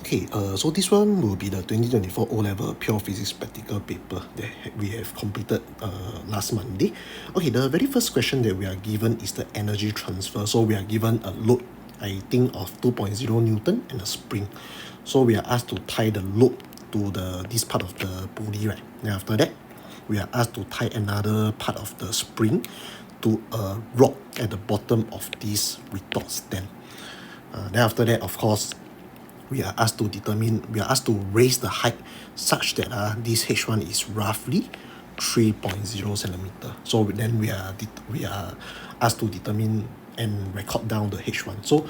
Okay, so this one will be the 2024 O-Level Pure Physics Practical paper that we have completed last Monday. Okay, the very first question that we are given is the energy transfer. So we are given a load, I think of 2.0 Newton and a spring. So we are asked to tie the load to this part of the pulley, right? Then after that, we are asked to tie another part of the spring to a rod at the bottom of this retort stand. Then after that, of course, we are asked to raise the height such that this H1 is roughly 3.0 centimeter. So then we are asked to determine and record down the H1. So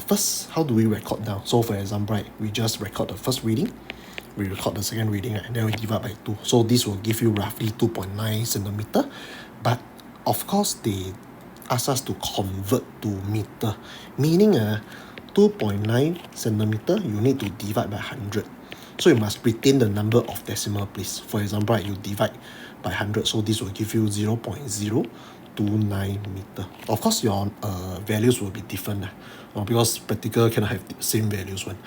first, how do we record down? So for example, right, we just record the first reading, we record the second reading, and then we divide by 2. So this will give you roughly 2.9 centimeter. But of course, they ask us to convert to meter, meaning 2.9 centimeter, you need to divide by 100. So you must retain the number of decimal place. For example, you divide by 100, so this will give you 0.029 meter. Of course, your values will be different because practical cannot have the same values one.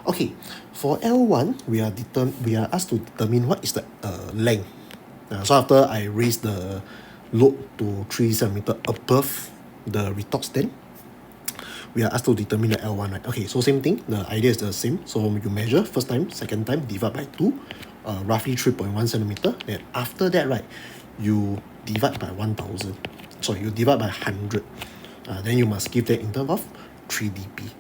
Okay, for L1, we are asked to determine what is the length. So after I raise the load to 3 centimeter above the retort stand, we are asked to determine the L1, right? Okay, so same thing, the idea is the same. So you measure first time, second time, divide by 2, roughly 3.1 centimeter. Then after that, right, you divide by 1000. So you divide by 100. Then you must give that in terms of 3 dp.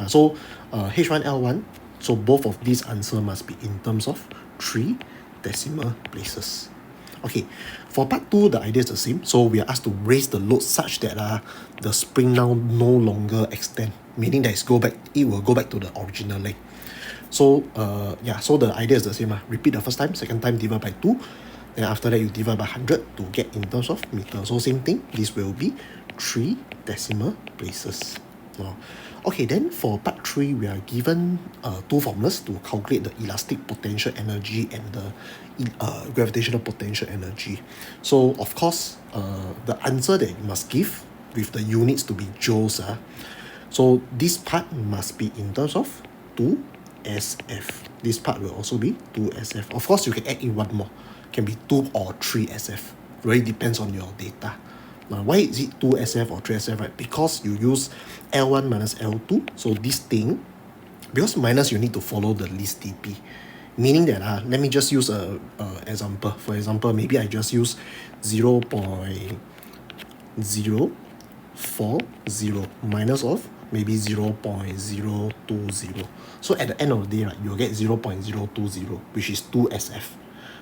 So H1, L1, so both of these answer must be in terms of 3 decimal places. Okay, for part 2, the idea is the same. So we are asked to raise the load such that the spring now no longer extend, meaning that it will go back to the original length. So so the idea is the same. Repeat the first time, second time divide by 2. Then after that, you divide by 100 to get in terms of meter. So same thing, this will be 3 decimal places. Okay, then for part 3, we are given 2 formulas to calculate the elastic potential energy and the gravitational potential energy. So of course, the answer that you must give with the units to be joules. So this part must be in terms of 2SF. This part will also be 2SF. Of course, you can add in one more. Can be 2 or 3SF. Really depends on your data. Now, why is it 2SF or 3SF, right? Because you use L1 minus L2. So this thing, because minus, you need to follow the least dp. Meaning that, let me just use a example. For example, maybe I just use 0.040 minus of maybe 0.020. So at the end of the day, right, you'll get 0.020, which is 2SF.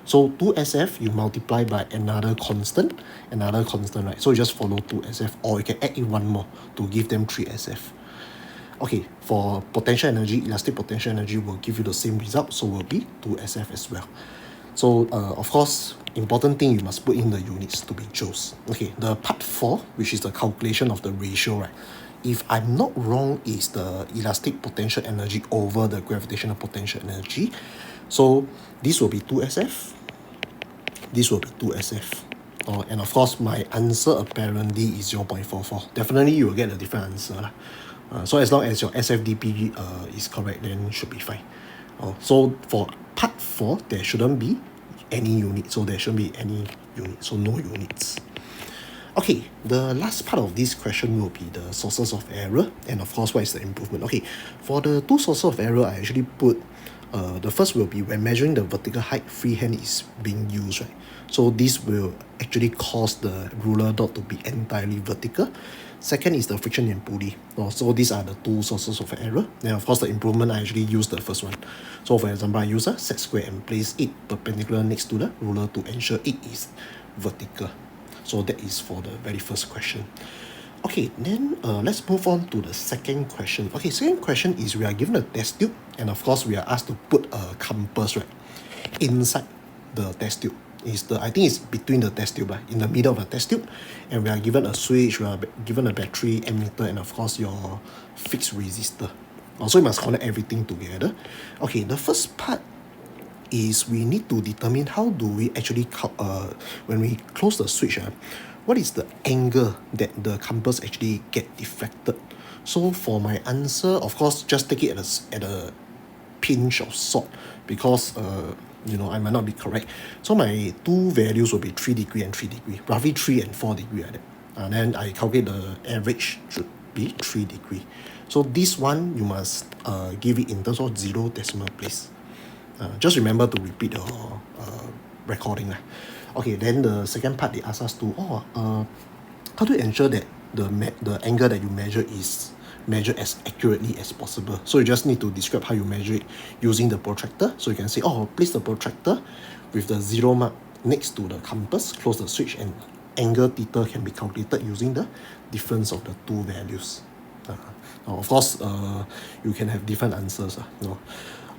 So 2SF, you multiply by another constant, right? So you just follow 2SF, or you can add in one more to give them 3SF. Okay, for potential energy, elastic potential energy will give you the same result, so will be 2SF as well. So, of course, important thing, you must put in the units to be joules. Okay, the part 4, which is the calculation of the ratio, right? If I'm not wrong, is the elastic potential energy over the gravitational potential energy. So this will be 2SF. This will be 2SF. And of course, my answer apparently is 0.44. Definitely, you will get a different answer. So as long as your SFDP is correct, then should be fine. So for part 4, there shouldn't be any unit. So there shouldn't be any unit. So no units. Okay, the last part of this question will be the sources of error, and of course, what is the improvement. Okay, for the 2 sources of error, I actually put the first will be when measuring the vertical height, freehand is being used, right? So this will actually cause the ruler dot to be entirely vertical. Second is the friction in pulley. So these are the 2 sources of error. Then of course, the improvement, I actually use the first one. So for example, I use a set square and place it perpendicular next to the ruler to ensure it is vertical. So that is for the very first question. Okay, then let's move on to the second question. Okay, second question is we are given a test tube, and of course we are asked to put a compass, right, inside the test tube. I think it's between the test tube, in the middle of the test tube, and we are given a switch, we are given a battery, ammeter, and of course your fixed resistor. So you must connect everything together. Okay, the first part is we need to determine how do we actually when we close the switch, what is the angle that the compass actually get deflected. So for my answer, of course, just take it at a pinch of salt because I might not be correct. So my two values will be 3 degree and 3 degree, roughly 3 and 4 degree like that. And then I calculate the average should be 3 degree. So this one you must give it in terms of 0 decimal place. Just remember to repeat your recording. Okay, then the second part they ask us to how to ensure that the angle that you measure is measured as accurately as possible. So you just need to describe how you measure it using the protractor. So you can say, place the protractor with the 0 mark next to the compass, close the switch, and angle theta can be calculated using the difference of the two values. Of course, you can have different answers.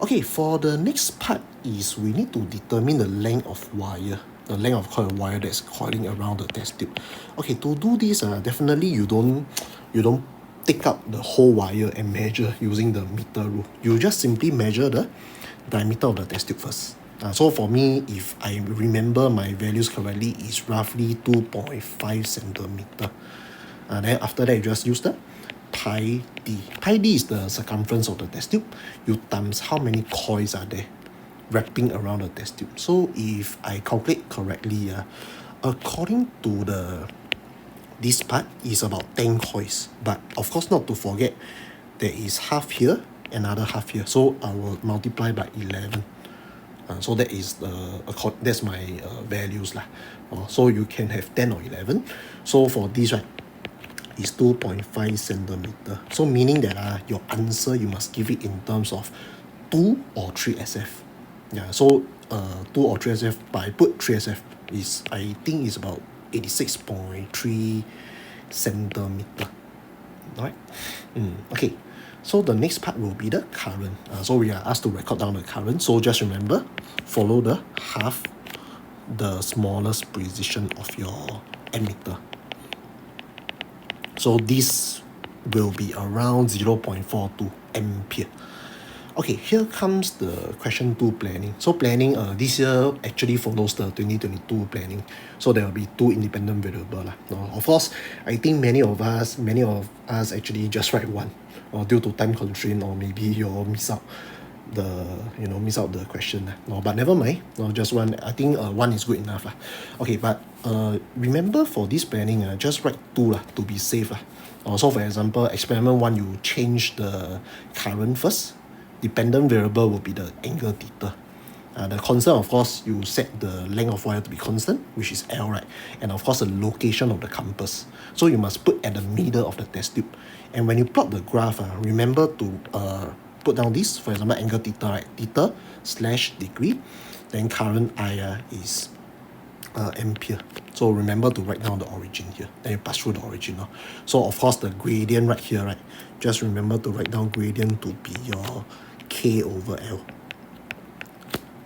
Okay, for the next part is we need to determine the length of wire, the length of coil wire that's coiling around the test tube. Okay, to do this, definitely you don't take out the whole wire and measure using the meter rule. You just simply measure the diameter of the test tube first. So for me, if I remember my values correctly, is roughly 2.5 centimeter. Then after that, you just use the pi d. Pi d is the circumference of the test tube. You times how many coils are there wrapping around the test tube. So if I calculate correctly, according to this part is about 10 coils. But of course, not to forget, there is half here, another half here. So I will multiply by 11. So that is that's my values lah. So you can have 10 or 11. So for this, right, is 2.5 centimeter. So meaning that your answer, you must give it in terms of 2 or 3 SF. Yeah, so 2 or 3 SF, but I put 3 SF is, I think is about 86.3 centimeter. Alright. Okay. So the next part will be the current. So we are asked to record down the current. So just remember, follow the half the smallest precision of your ammeter. So this will be around 0.42 ampere. Okay, here comes the question 2 planning. So planning this year actually follows the 2022 planning. So there will be 2 independent variables. Of course, I think many of us actually just write 1, or due to time constraint, or maybe you miss out the question. But never mind. Just 1. I think 1 is good enough. Okay, but remember for this planning, just write 2 to be safe. So for example, experiment 1, you change the current first. Dependent variable will be the angle theta. The constant, of course, you set the length of wire to be constant, which is L, right? And of course, the location of the compass. So you must put at the middle of the test tube. And when you plot the graph, remember to put down this, for example, angle theta, right? Theta / degree. Then current I is ampere. So remember to write down the origin here. Then you pass through the origin. So of course, the gradient right here, right? Just remember to write down gradient to be your K over L.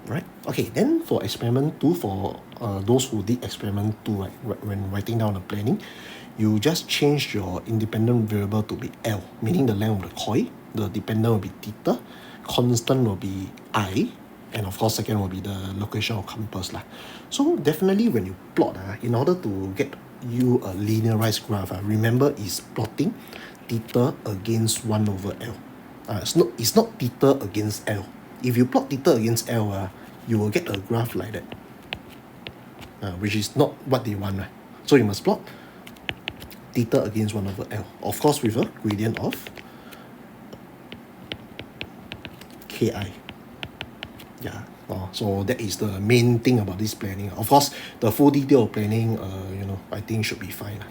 Right? Okay, then for experiment 2, for those who did experiment 2, right, when writing down the planning, you just change your independent variable to be L, meaning the length of the coil. The dependent will be theta, constant will be I, and of course second will be the location of compass. So definitely when you plot, in order to get you a linearized graph, remember is plotting theta against 1 over L. It's not theta against L. If you plot theta against L, you will get a graph like that, which is not what they want. So you must plot theta against 1 over L. Of course, with a gradient of Ki. Yeah. So that is the main thing about this planning. Of course, the full detail of planning, I think should be fine.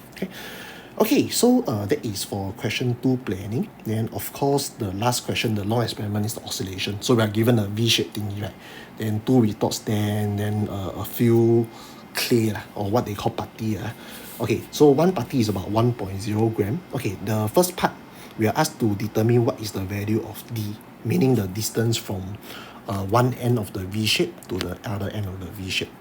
Okay, so that is for question 2 planning. Then of course the last question, the long experiment, is the oscillation. So we are given a V-shaped thingy, right? Then 2 retort stand, then a few clay, or what they call putty. Okay, so 1 putty is about 1.0 gram. Okay, the first part, we are asked to determine what is the value of D, meaning the distance from one end of the V-shape to the other end of the V-shape.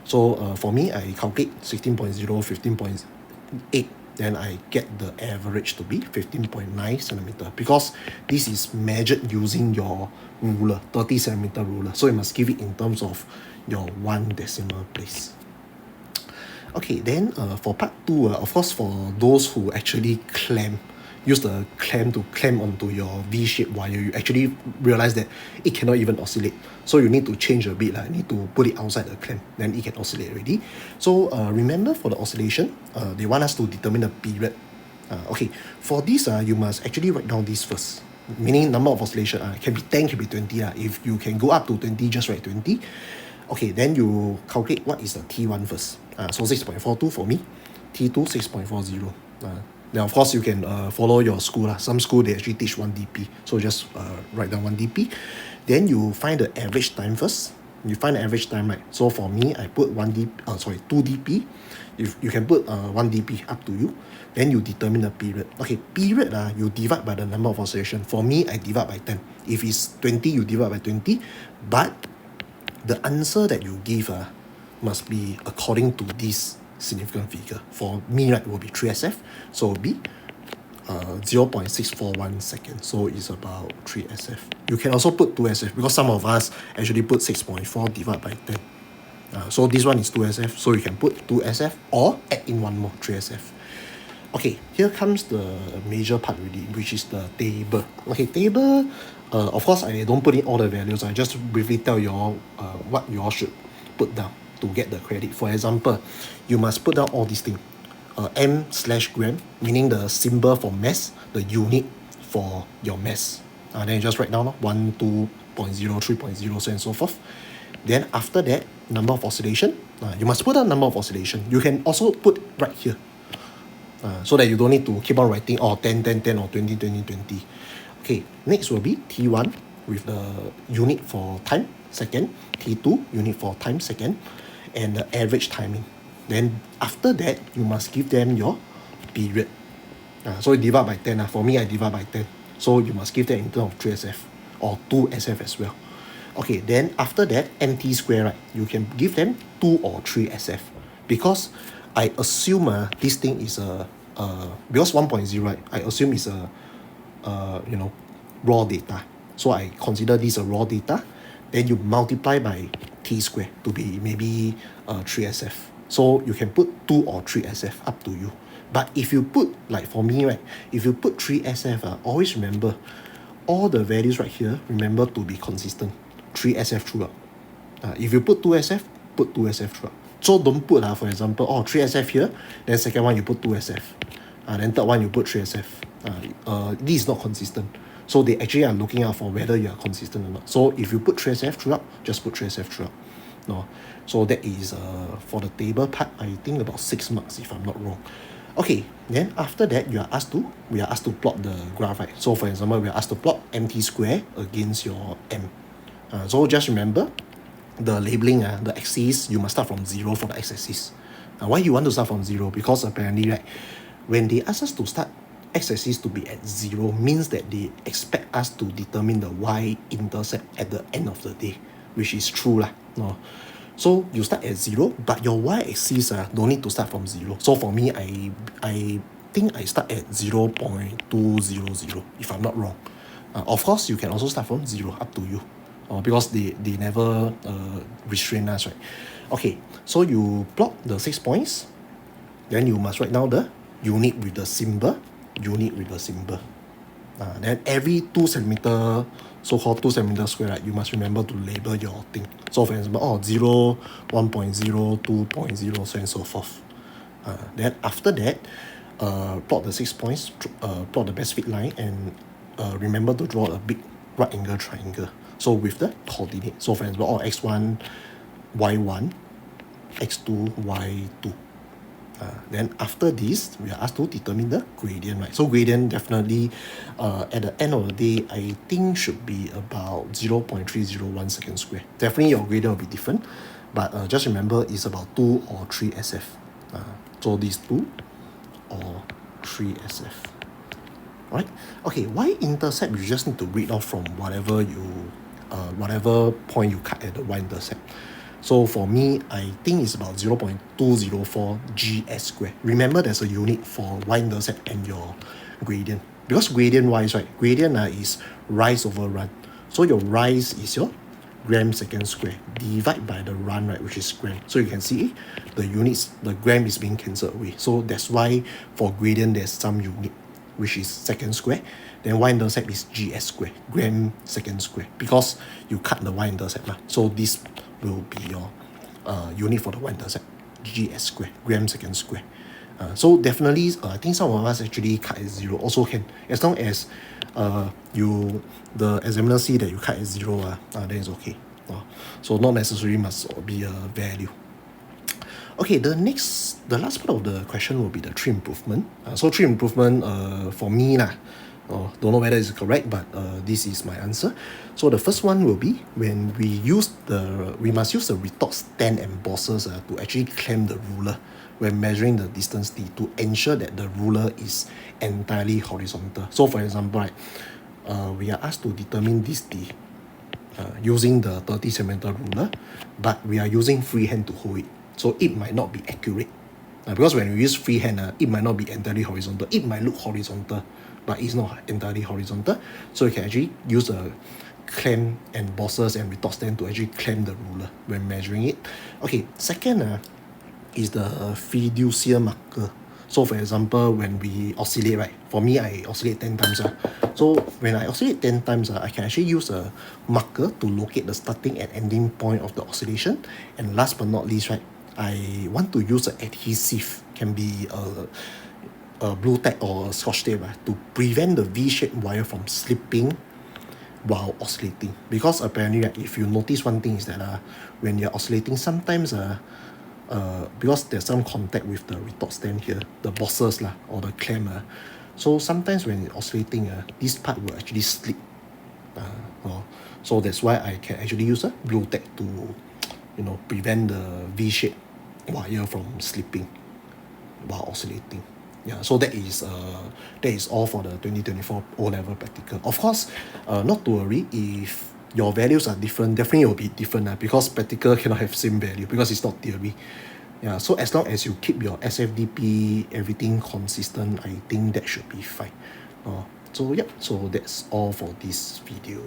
So for me, I calculate 16.0, 15.8, then I get the average to be 15.9 centimeter, because this is measured using your ruler, 30 centimeter ruler. So you must give it in terms of your 1 decimal place. Okay, then for part 2, of course, for those who actually clamp use the clamp to clamp onto your V-shaped wire, you actually realize that it cannot even oscillate. So you need to change a bit, you need to put it outside the clamp, then it can oscillate already. So remember for the oscillation, they want us to determine the period. Okay, for this, you must actually write down this first. Meaning number of oscillation can be 10, can be 20. If you can go up to 20, just write 20. Okay, then you calculate what is the T1 first. So 6.42 for me, T2 6.40. Then of course you can follow your school. Some school they actually teach 1 dp, so just write down 1 dp. Then you find the average time first. You find the average time, right? So for me, I put 2 dp. If you can put 1 dp, up to you. Then you determine the period. Okay, period you divide by the number of oscillation. For me, I divide by 10. If it's 20, you divide by 20. But the answer that you give must be according to this significant figure. For me, right, it will be 3SF. So it will be 0.641 seconds. So it's about 3SF. You can also put 2SF because some of us actually put 6.4 divided by 10. So this one is 2SF. So you can put 2SF or add in one more, 3SF. Okay, here comes the major part really, which is the table. Okay, table, of course, I don't put in all the values. I just briefly tell you all what you all should put down to get the credit. For example, you must put down all these things. M/gram, meaning the symbol for mass, the unit for your mass. Then you just write down 1, 2.0, 3.0, so and so forth. Then after that, number of oscillation. You must put down number of oscillation. You can also put right here. So that you don't need to keep on writing 10, 10, 10 or 20, 20, 20. Okay, next will be T1 with the unit for time, second. T2, unit for time, second. And the average timing. Then after that, you must give them your period. So you divide by 10. For me, I divide by 10. So you must give them in terms of 3SF or 2SF as well. Okay, then after that, MT square, right? You can give them 2 or 3SF. Because I assume this thing is because 1.0, right? I assume it's raw data. So I consider this a raw data. Then you multiply by T square to be maybe 3SF. So you can put 2 or 3SF, up to you. But if you put, like for me, right? If you put 3SF, always remember, all the values right here, remember to be consistent. 3SF throughout. If you put 2SF, put 2SF throughout. So don't put, for example, 3SF here, then second one you put 2SF. Then third one you put 3SF. This is not consistent. So they actually are looking out for whether you are consistent or not. So if you put 3SF throughout, just put 3SF throughout. No. So that is for the table part, I think about 6 marks if I'm not wrong. Okay, then after that we are asked to plot the graph, right? So for example, we are asked to plot MT square against your M. So just remember, the labeling, the axis, you must start from 0 for the x-axis. Why you want to start from 0? Because apparently, right, when they ask us to start x-axis to be at 0, means that they expect us to determine the y-intercept at the end of the day, which is true. No. So you start at 0, but your y-axis don't need to start from 0. So for me, I think I start at 0.200, if I'm not wrong. Of course, you can also start from 0, up to you. Because they never restrain us, right? Okay, so you plot the 6 points. Then you must write down the unit with the symbol. Then every 2 centimeter, so-called 2 centimeter square, right, you must remember to label your thing. So for example, 0, 1.0, 2.0, so and so forth. Then after that, plot the 6 points, plot the best fit line, and remember to draw a big right angle triangle. So with the coordinate. So for example, x1, y1, x2, y2. Then after this, we are asked to determine the gradient, right? So gradient definitely, at the end of the day, I think should be about 0.301 second square. Definitely your gradient will be different, but just remember it's about 2 or 3 SF. So these 2 or 3 SF. Right? Okay, y-intercept, you just need to read off from whatever point you cut at the y-intercept. So for me, I think it's about 0.204 gs square. Remember, there's a unit for y-intercept and your gradient. Because gradient-wise, right, gradient is rise over run. So your rise is your gram second square. Divide by the run, right, which is gram. So you can see the units, the gram is being cancelled away. So that's why for gradient, there's some unit. which is second square. Then y-intercept is gs square, gram second square, because you cut the y-intercept. So this will be your unit for the y-intercept, gs square, gram second square. So definitely, I think some of us actually cut as 0 also can, as long as the examiner see that you cut as 0, then it's okay. So not necessarily must be a value. Okay, the last part of the question will be the tree improvement. So tree improvement, for me don't know whether it's correct, but this is my answer. So the first one will be when we must use the retort stand and bosses to actually clamp the ruler when measuring the distance d to ensure that the ruler is entirely horizontal. So for example, right, we are asked to determine this d using the 30 centimeter ruler, but we are using freehand to hold it, so it might not be accurate. Because when we use freehand, it might not be entirely horizontal. It might look horizontal, but it's not entirely horizontal. So you can actually use a clamp and bosses and retort stand to actually clamp the ruler when measuring it. Okay, second is the fiducial marker. So for example, when we oscillate, right, for me I oscillate 10 times. So when I oscillate 10 times, I can actually use a marker to locate the starting and ending point of the oscillation. And last but not least, right, I want to use an adhesive, can be a blue tack or a scotch tape, to prevent the V-shaped wire from slipping while oscillating. Because apparently, if you notice one thing is that when you're oscillating, sometimes because there's some contact with the retort stand here, the bosses or the clamp, so sometimes when it's oscillating, this part will actually slip. So that's why I can actually use a blue tack to prevent the V-shaped wire from slipping while oscillating. Yeah, so that is all for the 2024 O-level practical. Of course, not to worry, if your values are different, definitely it will be different, because practical cannot have same value because it's not theory. Yeah, so as long as you keep your SFDP, everything consistent, I think that should be fine. So that's all for this video.